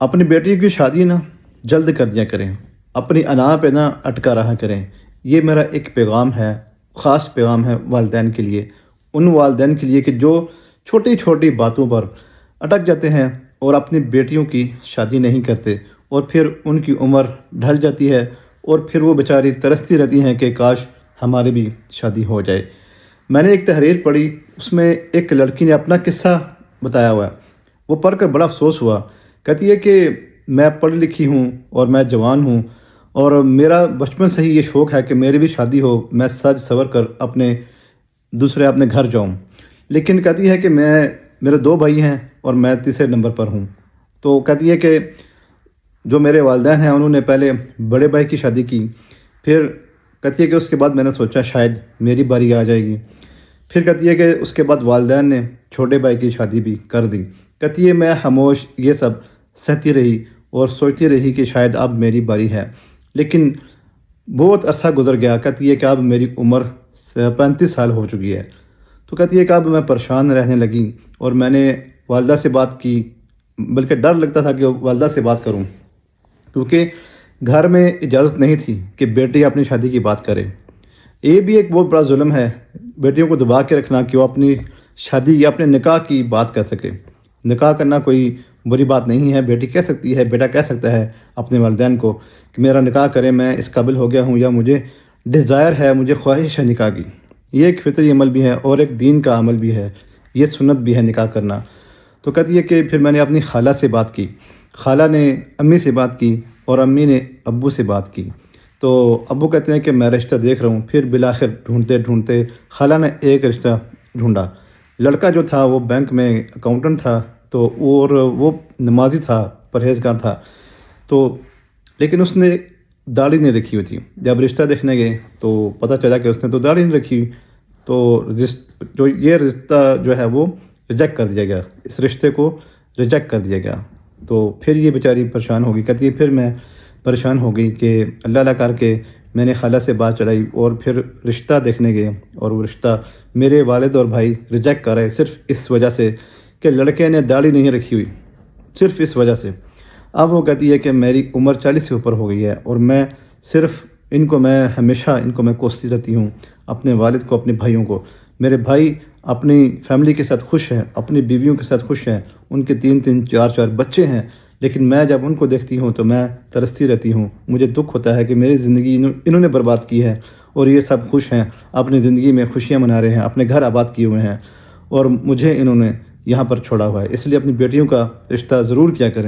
اپنی بیٹی کی شادی نا جلد کر دیا کریں، اپنی انا پہ نہ اٹکا رہا کریں۔ یہ میرا ایک پیغام ہے، خاص پیغام ہے والدین کے لیے، ان والدین کے لیے کہ جو چھوٹی چھوٹی باتوں پر اٹک جاتے ہیں اور اپنی بیٹیوں کی شادی نہیں کرتے، اور پھر ان کی عمر ڈھل جاتی ہے اور پھر وہ بیچاری ترستی رہتی ہیں کہ کاش ہماری بھی شادی ہو جائے۔ میں نے ایک تحریر پڑھی، اس میں ایک لڑکی نے اپنا قصہ بتایا ہوا ہے، وہ پڑھ کر بڑا افسوس ہوا۔ کہتی ہے کہ میں پڑھی لکھی ہوں اور میں جوان ہوں، اور میرا بچپن سے ہی یہ شوق ہے کہ میری بھی شادی ہو، میں سج سور کر اپنے گھر جاؤں، لیکن کہتی ہے کہ میرے 2 بھائی ہیں اور میں تیسرے نمبر پر ہوں۔ تو کہتی ہے کہ جو میرے والدین ہیں انہوں نے پہلے بڑے بھائی کی شادی کی، پھر کہتی ہے کہ اس کے بعد میں نے سوچا شاید میری باری آ جائے گی، پھر کہتی ہے کہ اس کے بعد والدین نے چھوٹے بھائی کی شادی بھی کر دی۔ کہتی ہے میں خاموش یہ سب سہتی رہی اور سوچتی رہی کہ شاید اب میری باری ہے، لیکن بہت عرصہ گزر گیا۔ کہتی ہے کہ اب میری عمر 35 سال ہو چکی ہے، تو کہتی ہے کہ اب میں پریشان رہنے لگی اور میں نے والدہ سے بات کی، بلکہ ڈر لگتا تھا کہ والدہ سے بات کروں، کیونکہ گھر میں اجازت نہیں تھی کہ بیٹی اپنی شادی کی بات کرے۔ یہ بھی ایک بہت بڑا ظلم ہے، بیٹیوں کو دبا کے رکھنا کہ وہ اپنی شادی یا اپنے نکاح کی بات کر سکے۔ نکاح کرنا کوئی بری بات نہیں ہے، بیٹی کہہ سکتی ہے، بیٹا کہہ سکتا ہے اپنے والدین کو کہ میرا نکاح کریں، میں اس قابل ہو گیا ہوں، یا مجھے ڈیزائر ہے، مجھے خواہش ہے نکاح کی۔ یہ ایک فطری عمل بھی ہے اور ایک دین کا عمل بھی ہے، یہ سنت بھی ہے نکاح کرنا۔ تو کہتی ہے کہ پھر میں نے اپنی خالہ سے بات کی، خالہ نے امی سے بات کی اور امی نے ابو سے بات کی۔ تو ابو کہتے ہیں کہ میں رشتہ دیکھ رہا ہوں، پھر بالآخر ڈھونڈتے ڈھونڈتے خالہ نے ایک رشتہ ڈھونڈا۔ لڑکا جو تھا وہ بینک میں اکاؤنٹنٹ تھا، تو اور وہ نمازی تھا، پرہیزگار تھا، تو لیکن اس نے داڑھی نہیں رکھی ہوئی تھی۔ جب رشتہ دیکھنے گئے تو پتہ چلا کہ اس نے تو داڑھی نہیں رکھی ہوئی، تو یہ رشتہ جو ہے وہ ریجیکٹ کر دیا گیا، اس رشتے کو ریجیکٹ کر دیا گیا۔ تو پھر یہ بیچاری پریشان ہو گئی۔ کہتی ہے پھر میں پریشان ہو گئی کہ اللہ اللہ کر کے میں نے خالہ سے بات چلائی اور پھر رشتہ دیکھنے گئے، اور وہ رشتہ میرے والد اور بھائی ریجیکٹ کر رہے، صرف اس وجہ سے کہ لڑکے نے داڑھی نہیں رکھی ہوئی، صرف اس وجہ سے۔ اب وہ کہتی ہے کہ میری عمر 40 سے اوپر ہو گئی ہے اور میں صرف ہمیشہ ان کو میں کوستی رہتی ہوں، اپنے والد کو، اپنے بھائیوں کو۔ میرے بھائی اپنی فیملی کے ساتھ خوش ہیں، اپنی بیویوں کے ساتھ خوش ہیں، ان کے 3 4 بچے ہیں، لیکن میں جب ان کو دیکھتی ہوں تو میں ترستی رہتی ہوں، مجھے دکھ ہوتا ہے کہ میری زندگی انہوں نے برباد کی ہے اور یہ سب خوش ہیں، اپنی زندگی میں خوشیاں منا رہے ہیں، اپنے گھر آباد کیے ہوئے ہیں، اور مجھے انہوں نے یہاں پر چھوڑا ہوا ہے۔ اس لیے اپنی بیٹیوں کا رشتہ ضرور کیا کریں۔